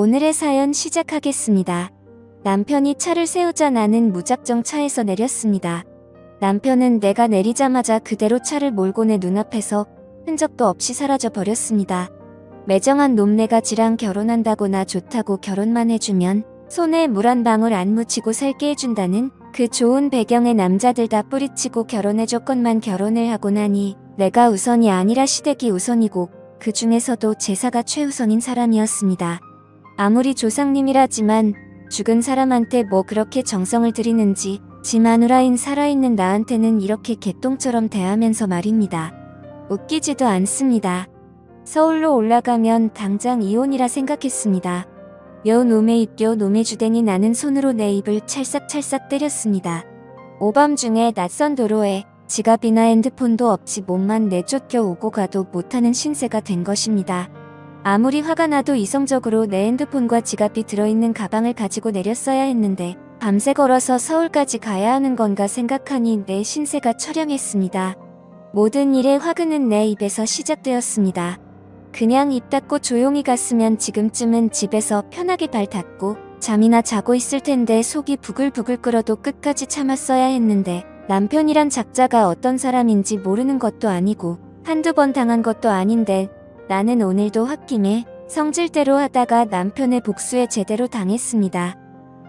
오늘의 사연 시작하겠습니다. 남편이 차를 세우자 나는 무작정 차에서 내렸습니다. 남편은 내가 내리자마자 그대로 차를 몰고 내 눈앞에서 흔적도 없이 사라져 버렸습니다. 매정한 놈네가 지랑 결혼한다고 나 좋다고 결혼만 해주면 손에 물 한 방울 안 묻히고 살게 해준다는 그 좋은 배경에 남자들 다 뿌리치고 결혼의 조건만 결혼을 하고 나니 내가 우선이 아니라 시댁이 우선이고 그 중에서도 제사가 최우선인 사람이었습니다. 아무리 조상님이라지만 죽은 사람한테 뭐 그렇게 정성을 들이는지 지 마누라인 살아있는 나한테는 이렇게 개똥처럼 대하면서 말입니다. 웃기지도 않습니다. 서울로 올라가면 당장 이혼이라 생각했습니다. 요 놈의 입, 요 놈의 주댕이 나는 손으로 내 입을 찰싹찰싹 때렸습니다. 오밤중에 낯선 도로에 지갑이나 핸드폰도 없이 몸만 내쫓겨 오고 가도 못하는 신세가 된 것입니다. 아무리 화가 나도 이성적으로 내 핸드폰과 지갑이 들어있는 가방을 가지고 내렸어야 했는데 밤새 걸어서 서울까지 가야 하는 건가 생각하니 내 신세가 처량했습니다. 모든 일의 화근은 내 입에서 시작되었습니다. 그냥 입 닫고 조용히 갔으면 지금쯤은 집에서 편하게 발 닫고 잠이나 자고 있을 텐데 속이 부글부글 끓어도 끝까지 참았어야 했는데 남편이란 작자가 어떤 사람인지 모르는 것도 아니고 한두 번 당한 것도 아닌데 나는 오늘도 홧김에 성질대로 하다가 남편의 복수에 제대로 당했습니다.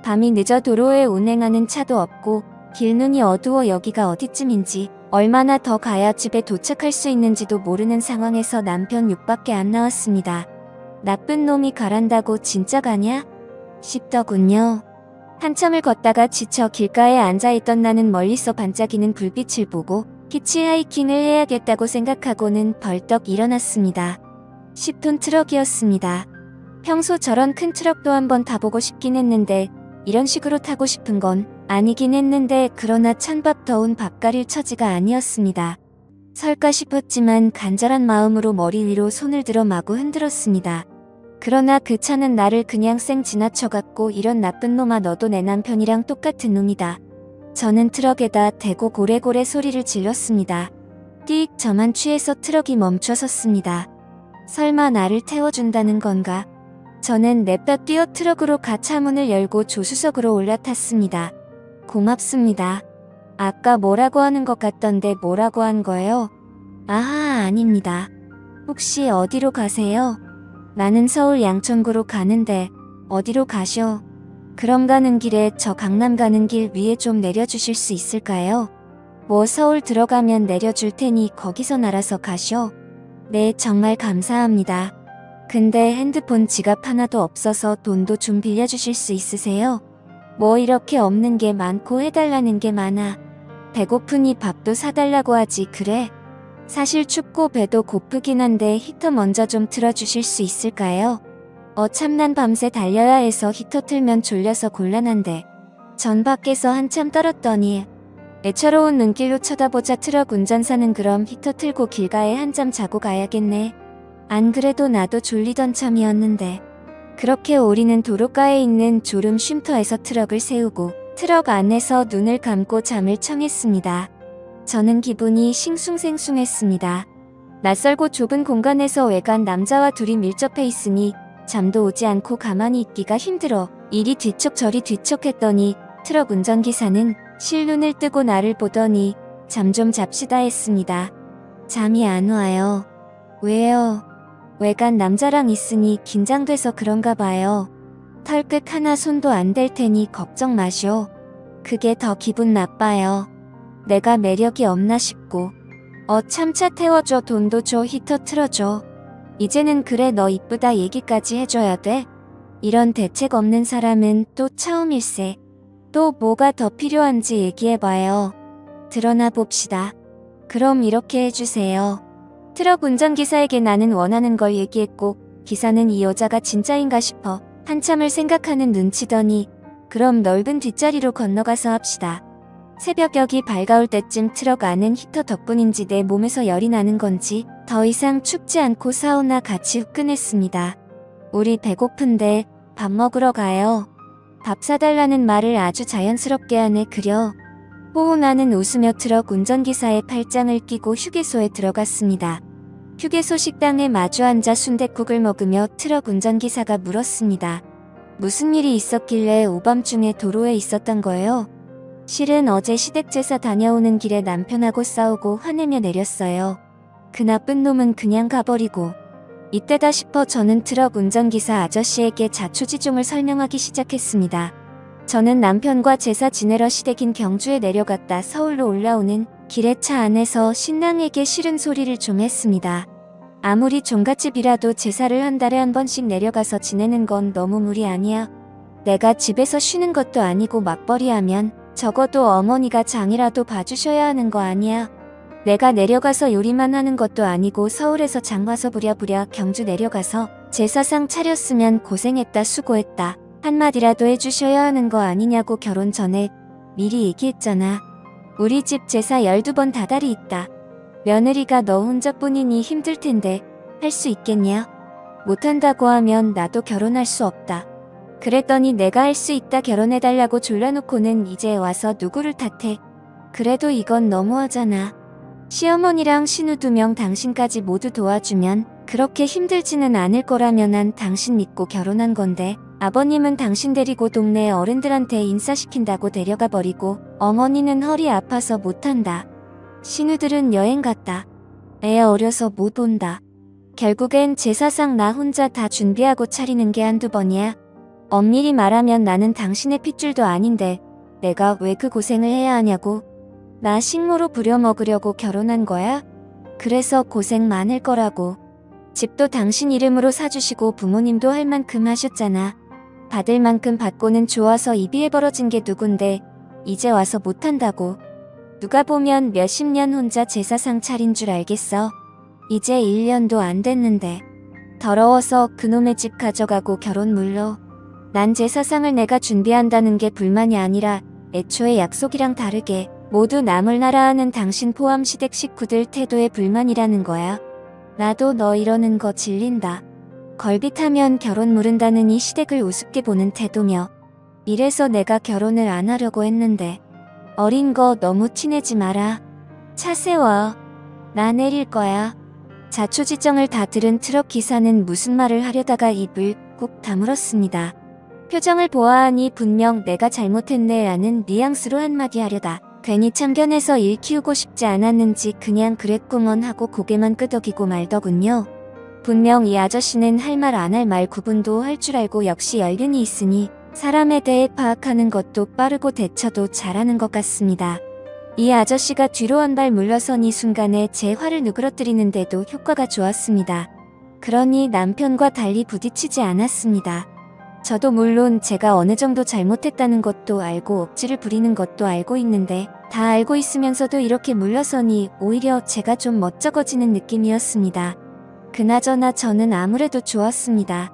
밤이 늦어 도로에 운행하는 차도 없고 길눈이 어두워 여기가 어디쯤인지 얼마나 더 가야 집에 도착할 수 있는지도 모르는 상황에서 남편 욕밖에 안 나왔습니다. 나쁜 놈이 가란다고 진짜 가냐? 싶더군요. 한참을 걷다가 지쳐 길가에 앉아있던 나는 멀리서 반짝이는 불빛을 보고 히치하이킹을 해야겠다고 생각하고는 벌떡 일어났습니다. 10톤 트럭이었습니다. 평소 저런 큰 트럭도 한번 타보고 싶긴 했는데 이런 식으로 타고 싶은 건 아니긴 했는데 그러나 찬밥 더운 밥가릴 처지가 아니었습니다. 설까 싶었지만 간절한 마음으로 머리 위로 손을 들어 마구 흔들었습니다. 그러나 그 차는 나를 그냥 쌩 지나쳐갔고 이런 나쁜 놈아 너도 내 남편이랑 똑같은 놈이다. 저는 트럭에다 대고 고래고래 소리를 질렀습니다. 띡 저만 취해서 트럭이 멈춰섰습니다. 설마 나를 태워준다는 건가? 저는 냅다 뛰어 트럭으로 가 차문을 열고 조수석으로 올라탔습니다. 고맙습니다. 아까 뭐라고 하는 것 같던데 뭐라고 한 거예요? 아하, 아닙니다. 혹시 어디로 가세요? 나는 서울 양천구로 가는데 어디로 가셔? 그럼 가는 길에 저 강남 가는 길 위에 좀 내려주실 수 있을까요? 뭐 서울 들어가면 내려줄 테니 거기서 날아서 가셔. 네, 정말 감사합니다. 근데 핸드폰 지갑 하나도 없어서 돈도 좀 빌려주실 수 있으세요? 뭐 이렇게 없는 게 많고 해달라는 게 많아. 배고프니 밥도 사달라고 하지 그래? 사실 춥고 배도 고프긴 한데 히터 먼저 좀 틀어주실 수 있을까요? 참난 밤새 달려야 해서 히터 틀면 졸려서 곤란한데. 전 밖에서 한참 떨었더니 애처로운 눈길로 쳐다보자 트럭 운전사는 그럼 히터 틀고 길가에 한잠 자고 가야겠네. 안 그래도 나도 졸리던 참이었는데. 그렇게 우리는 도로가에 있는 졸음 쉼터에서 트럭을 세우고 트럭 안에서 눈을 감고 잠을 청했습니다. 저는 기분이 싱숭생숭했습니다. 낯설고 좁은 공간에서 외간 남자와 둘이 밀접해 있으니 잠도 오지 않고 가만히 있기가 힘들어 이리 뒤척 저리 뒤척했더니 트럭 운전기사는 실눈을 뜨고 나를 보더니 잠 좀 잡시다 했습니다. 잠이 안 와요. 왜요? 외간 남자랑 있으니 긴장돼서 그런가 봐요. 털끝 하나 손도 안 댈 테니 걱정 마쇼. 그게 더 기분 나빠요. 내가 매력이 없나 싶고. 참차 태워줘 돈도 줘 히터 틀어줘. 이제는 그래 너 이쁘다 얘기까지 해줘야 돼? 이런 대책 없는 사람은 또 처음일세. 또 뭐가 더 필요한지 얘기해봐요. 드러나 봅시다. 그럼 이렇게 해주세요. 트럭 운전기사에게 나는 원하는 걸 얘기했고 기사는 이 여자가 진짜인가 싶어 한참을 생각하는 눈치더니 그럼 넓은 뒷자리로 건너가서 합시다. 새벽녘이 밝아올 때쯤 트럭 안은 히터 덕분인지 내 몸에서 열이 나는 건지 더 이상 춥지 않고 사우나 같이 후끈했습니다. 우리 배고픈데 밥 먹으러 가요. 밥 사달라는 말을 아주 자연스럽게 하네 그려. 호호 나는 웃으며 트럭 운전기사의 팔짱을 끼고 휴게소에 들어갔습니다. 휴게소 식당에 마주 앉아 순댓국을 먹으며 트럭 운전기사가 물었습니다. 무슨 일이 있었길래 오밤중에 도로에 있었던 거예요? 실은 어제 시댁제사 다녀오는 길에 남편하고 싸우고 화내며 내렸어요. 그 나쁜 놈은 그냥 가버리고. 이때다 싶어 저는 트럭 운전기사 아저씨에게 자초지종을 설명하기 시작했습니다. 저는 남편과 제사 지내러 시댁인 경주에 내려갔다 서울로 올라오는 길에 차 안에서 신랑에게 싫은 소리를 좀 했습니다. 아무리 종갓집이라도 제사를 한 달에 한 번씩 내려가서 지내는 건 너무 무리 아니야? 내가 집에서 쉬는 것도 아니고 맞벌이 하면 적어도 어머니가 장이라도 봐주셔야 하는 거 아니야? 내가 내려가서 요리만 하는 것도 아니고 서울에서 장 봐서 부랴부랴 경주 내려가서 제사상 차렸으면 고생했다 수고했다 한마디라도 해주셔야 하는 거 아니냐고 결혼 전에 미리 얘기했잖아. 우리 집 제사 12번 다달이 있다. 며느리가 너 혼자뿐이니 힘들 텐데 할 수 있겠냐? 못한다고 하면 나도 결혼할 수 없다. 그랬더니 내가 할 수 있다 결혼해달라고 졸라놓고는 이제 와서 누구를 탓해. 그래도 이건 너무하잖아. 시어머니랑 신우 2명 당신까지 모두 도와주면 그렇게 힘들지는 않을 거라면 난 당신 믿고 결혼한 건데 아버님은 당신 데리고 동네 어른들한테 인사시킨다고 데려가 버리고 어머니는 허리 아파서 못한다. 신우들은 여행 갔다. 애 어려서 못 온다. 결국엔 제사상 나 혼자 다 준비하고 차리는 게 한두 번이야. 엄밀히 말하면 나는 당신의 핏줄도 아닌데 내가 왜 그 고생을 해야 하냐고. 나 식모로 부려먹으려고 결혼한 거야? 그래서 고생 많을 거라고. 집도 당신 이름으로 사주시고 부모님도 할 만큼 하셨잖아. 받을 만큼 받고는 좋아서 입이 벌어진 게 누군데 이제 와서 못한다고. 누가 보면 몇십 년 혼자 제사상 차린 줄 알겠어. 이제 1년도 안 됐는데. 더러워서 그놈의 집 가져가고 결혼 물러. 난 제사상을 내가 준비한다는 게 불만이 아니라 애초에 약속이랑 다르게 모두 남을 나라 하는 당신 포함 시댁 식구들 태도에 불만이라는 거야. 나도 너 이러는 거 질린다. 걸빗하면 결혼 무른다는 이 시댁을 우습게 보는 태도며 이래서 내가 결혼을 안 하려고 했는데 어린 거 너무 티내지 마라. 차 세워. 나 내릴 거야. 자초지정을 다 들은 트럭 기사는 무슨 말을 하려다가 입을 꾹 다물었습니다. 표정을 보아하니 분명 내가 잘못했네 라는 뉘앙스로 한마디 하려다 괜히 참견해서 일 키우고 싶지 않았는지 그냥 그랬구먼 하고 고개만 끄덕이고 말더군요. 분명 이 아저씨는 할 말 안 할 말 구분도 할 줄 알고 역시 연륜이 있으니 사람에 대해 파악하는 것도 빠르고 대처도 잘하는 것 같습니다. 이 아저씨가 뒤로 한 발 물러서니 순간에 제 화를 누그러뜨리는데도 효과가 좋았습니다. 그러니 남편과 달리 부딪히지 않았습니다. 저도 물론 제가 어느 정도 잘못했다는 것도 알고 억지를 부리는 것도 알고 있는데 다 알고 있으면서도 이렇게 물러서니 오히려 제가 좀 멋쩍어지는 느낌이었습니다. 그나저나 저는 아무래도 좋았습니다.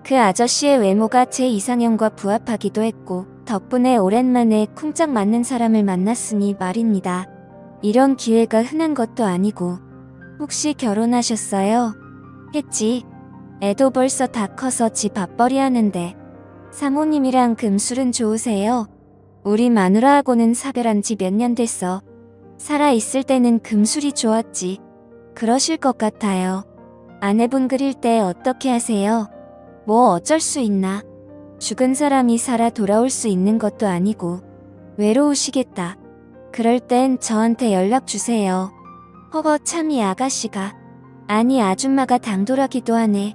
그 아저씨의 외모가 제 이상형과 부합하기도 했고 덕분에 오랜만에 쿵짝 맞는 사람을 만났으니 말입니다. 이런 기회가 흔한 것도 아니고. 혹시 결혼하셨어요? 했지. 애도 벌써 다 커서 지 밥벌이 하는데. 사모님이랑 금술은 좋으세요? 우리 마누라하고는 사별한 지 몇 년 됐어. 살아있을 때는 금술이 좋았지. 그러실 것 같아요. 아내분 그릴 때 어떻게 하세요? 뭐 어쩔 수 있나. 죽은 사람이 살아 돌아올 수 있는 것도 아니고. 외로우시겠다. 그럴 땐 저한테 연락 주세요. 허거 참 이 아가씨가. 아니 아줌마가 당돌하기도 하네.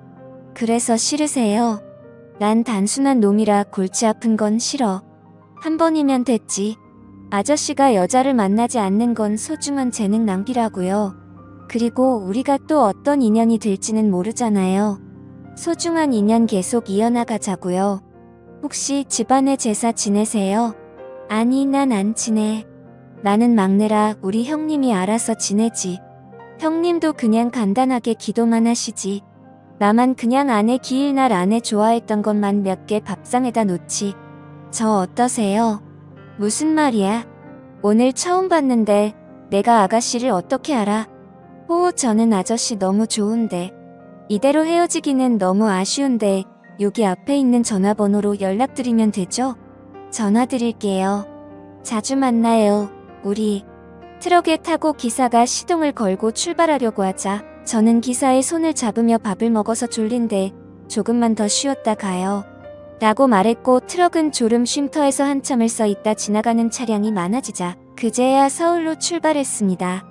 그래서 싫으세요? 난 단순한 놈이라 골치 아픈 건 싫어. 한 번이면 됐지. 아저씨가 여자를 만나지 않는 건 소중한 재능 낭비라고요. 그리고 우리가 또 어떤 인연이 될지는 모르잖아요. 소중한 인연 계속 이어나가자고요. 혹시 집안에 제사 지내세요? 아니 난 안 지내. 나는 막내라 우리 형님이 알아서 지내지. 형님도 그냥 간단하게 기도만 하시지. 나만 그냥 아내 기일날 아내 좋아했던 것만 몇 개 밥상에다 놓지. 저 어떠세요? 무슨 말이야? 오늘 처음 봤는데 내가 아가씨를 어떻게 알아? 저는 아저씨 너무 좋은데. 이대로 헤어지기는 너무 아쉬운데 여기 앞에 있는 전화번호로 연락드리면 되죠? 전화 드릴게요. 자주 만나요, 우리. 트럭에 타고 기사가 시동을 걸고 출발하려고 하자 저는 기사의 손을 잡으며 밥을 먹어서 졸린데 조금만 더 쉬었다 가요. 라고 말했고 트럭은 졸음 쉼터에서 한참을 서 있다 지나가는 차량이 많아지자 그제야 서울로 출발했습니다.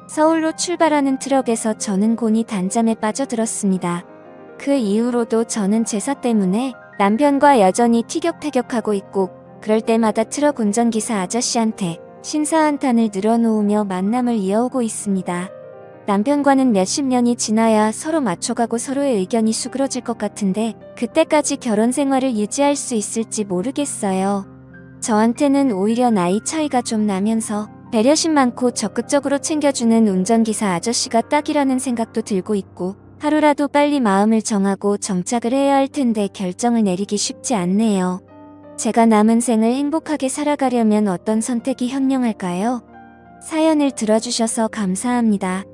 서울로 출발하는 트럭에서 저는 곤히 단잠에 빠져들었습니다. 그 이후로도 저는 제사 때문에 남편과 여전히 티격태격하고 있고 그럴 때마다 트럭 운전기사 아저씨한테 신사한탄을 늘어놓으며 만남을 이어오고 있습니다. 남편과는 몇십 년이 지나야 서로 맞춰가고 서로의 의견이 수그러질 것 같은데 그때까지 결혼 생활을 유지할 수 있을지 모르겠어요. 저한테는 오히려 나이 차이가 좀 나면서 배려심 많고 적극적으로 챙겨주는 운전기사 아저씨가 딱이라는 생각도 들고 있고 하루라도 빨리 마음을 정하고 정착을 해야 할 텐데 결정을 내리기 쉽지 않네요. 제가 남은 생을 행복하게 살아가려면 어떤 선택이 현명할까요? 사연을 들어주셔서 감사합니다.